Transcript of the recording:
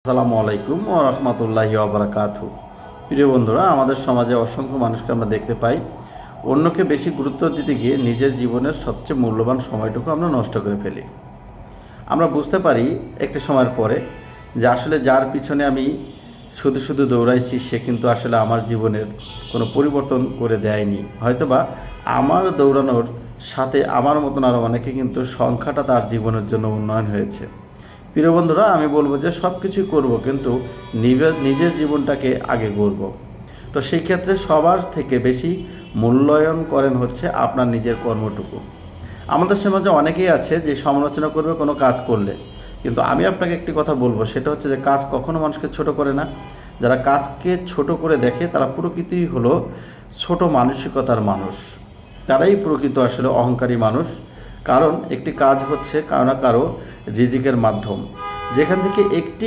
আসসালামু আলাইকুম ওয়া রাহমাতুল্লাহি ওয়া বারাকাতুহু। প্রিয় বন্ধুরা, আমাদের সমাজে অসংখ্য মানুষকে আমরা দেখতে পাই অন্যকে বেশি গুরুত্ব দিতে গিয়ে নিজের জীবনের সবচেয়ে মূল্যবান সময়টুকু আমরা নষ্ট করে ফেলি। আমরা বুঝতে পারি একটি সময়ের পরে যে আসলে যার পিছনে আমি শুধু শুধু দৌড়াইছি সে কিন্তু আসলে আমার জীবনের কোনো পরিবর্তন করে দেয়নি। হয়তোবা আমার দৌড়ানোর সাথে আমার মতন আরও অনেকে কিন্তু সংখ্যাটা তার জীবনের জন্য উন্নয়ন হয়েছে। প্রিয় বন্ধুরা, আমি বলবো যে সব কিছুই করবো, কিন্তু নিজের জীবনটাকে আগে গড়ব। তো সেই ক্ষেত্রে সবার থেকে বেশি মূল্যায়ন করেন হচ্ছে আপনার নিজের কর্মটুকু। আমাদের সমাজে অনেকেই আছে যে সমালোচনা করবে কোনো কাজ করলে, কিন্তু আমি আপনাকে একটি কথা বলবো, সেটা হচ্ছে যে কাজ কখনো মানুষকে ছোট করে না। যারা কাজকে ছোট করে দেখে তারা প্রকৃতিই হলো ছোট মানসিকতার মানুষ। তারাই প্রকৃত আসলে অহংকারী মানুষ। কারণ একটি কাজ হচ্ছে কারো না কারো রিজিকের মাধ্যম, যেখান থেকে একটি